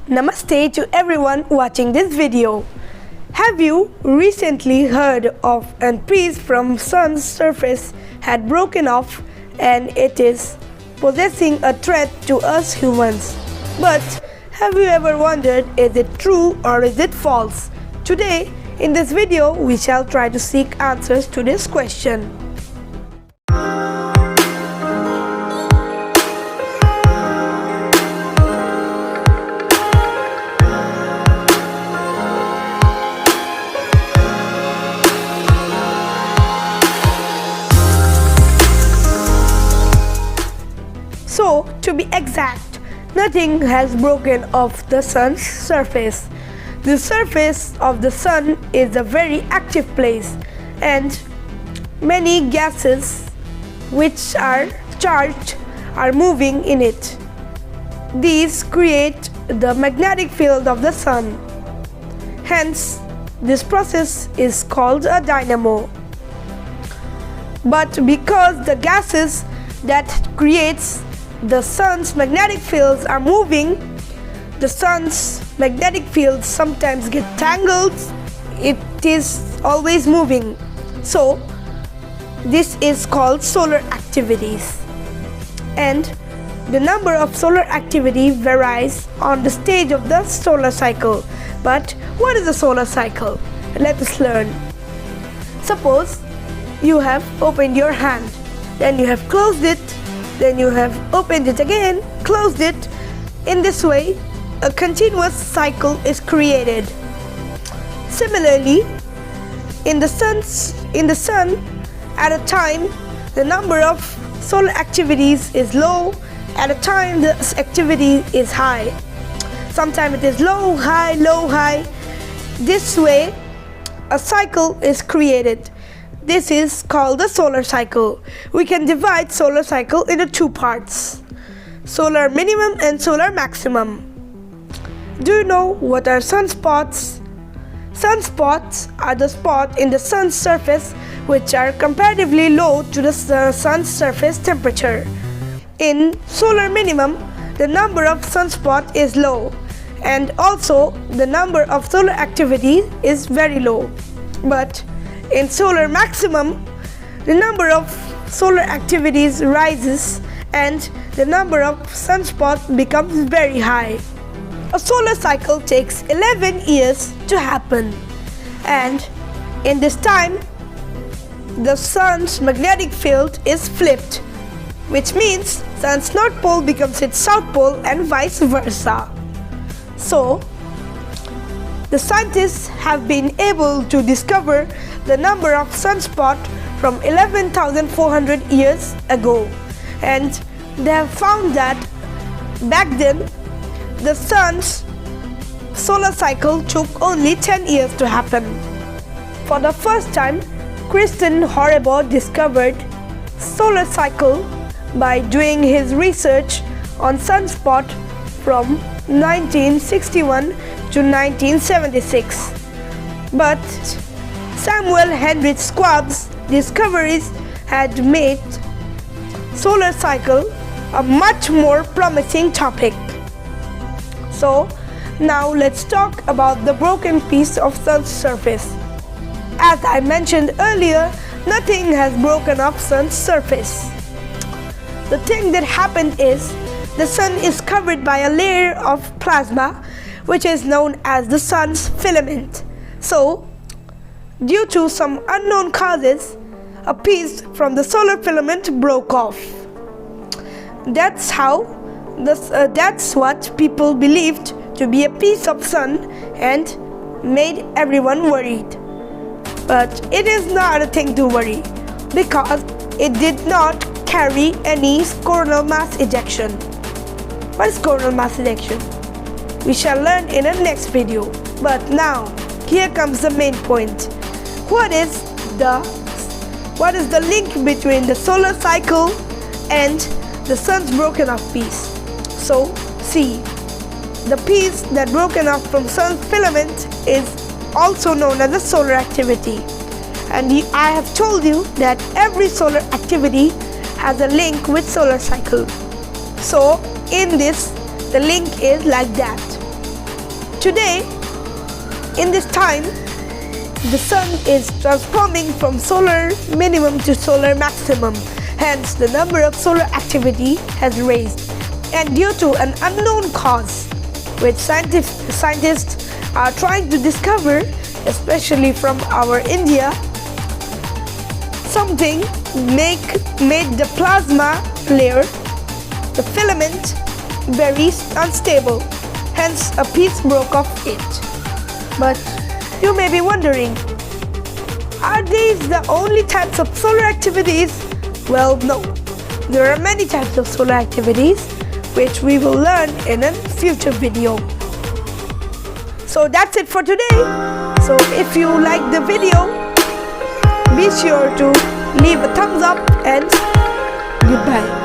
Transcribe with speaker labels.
Speaker 1: Namaste to everyone watching this video. Have you recently heard of a piece from Sun's surface had broken off and it is posing a threat to us humans? But have you ever wondered, is it true or is it false? Today in this video we shall try to seek answers to this question. So, to be exact, nothing has broken off the Sun's surface. The surface of the Sun is a very active place, and many gases which are charged are moving in it. These create the magnetic field of the Sun. Hence, this process is called a dynamo. But because the gases that creates the Sun's magnetic fields are moving, the Sun's magnetic fields sometimes get tangled. It is always moving. So this is called solar activities. And the number of solar activity varies on the stage of the solar cycle. But what is a solar cycle? Let us learn. Suppose you have opened your hand, then you have closed it, then you have opened it again, closed it. In this way, a continuous cycle is created. Similarly, in the sun, at a time, the number of solar activities is low, at a time the activity is high. Sometimes it is low, high, low, high. This way, a cycle is created. This is called the solar cycle. We can divide solar cycle into two parts: solar minimum and solar maximum. Do you know what are sunspots? Sunspots are the spots in the sun's surface which are comparatively low to the sun's surface temperature. In solar minimum, the number of sunspots is low, and also the number of solar activity is very low. But in solar maximum, the number of solar activities rises and the number of sunspots becomes very high. A solar cycle takes 11 years to happen, and in this time, the sun's magnetic field is flipped, which means sun's north pole becomes its south pole and vice versa. So, the scientists have been able to discover the number of sunspots from 11,400 years ago, and they have found that back then the sun's solar cycle took only 10 years to happen. For the first time, Christian Horrebow discovered solar cycle by doing his research on sunspot from 1961 to 1976. But Samuel Henry Schwab's discoveries had made solar cycle a much more promising topic. So now let's talk about the broken piece of Sun's surface. As I mentioned earlier, nothing has broken off Sun's surface. The thing that happened is the Sun is covered by a layer of plasma which is known as the Sun's filament. So, due to some unknown causes, a piece from the solar filament broke off. That's what people believed to be a piece of Sun and made everyone worried. But it is not a thing to worry because it did not carry any coronal mass ejection. What is coronal mass ejection? We shall learn in a next video. But now, here comes the main point. What is the link between the solar cycle and the sun's broken off piece? So, see, the piece that broken off from sun's filament is also known as a solar activity. And I have told you that every solar activity has a link with solar cycle. So in this, the link is like that. today, in this time, the sun is transforming from solar minimum to solar maximum. Hence, the number of solar activity has raised. And due to an unknown cause, which scientists are trying to discover, especially from our India, something made the plasma layer, the filament, very unstable. Hence, a piece broke off it. But you may be wondering, are these the only types of solar activities? Well, no. There are many types of solar activities which we will learn in a future video. So that's it for today. So if you like the video, be sure to leave a thumbs up and goodbye.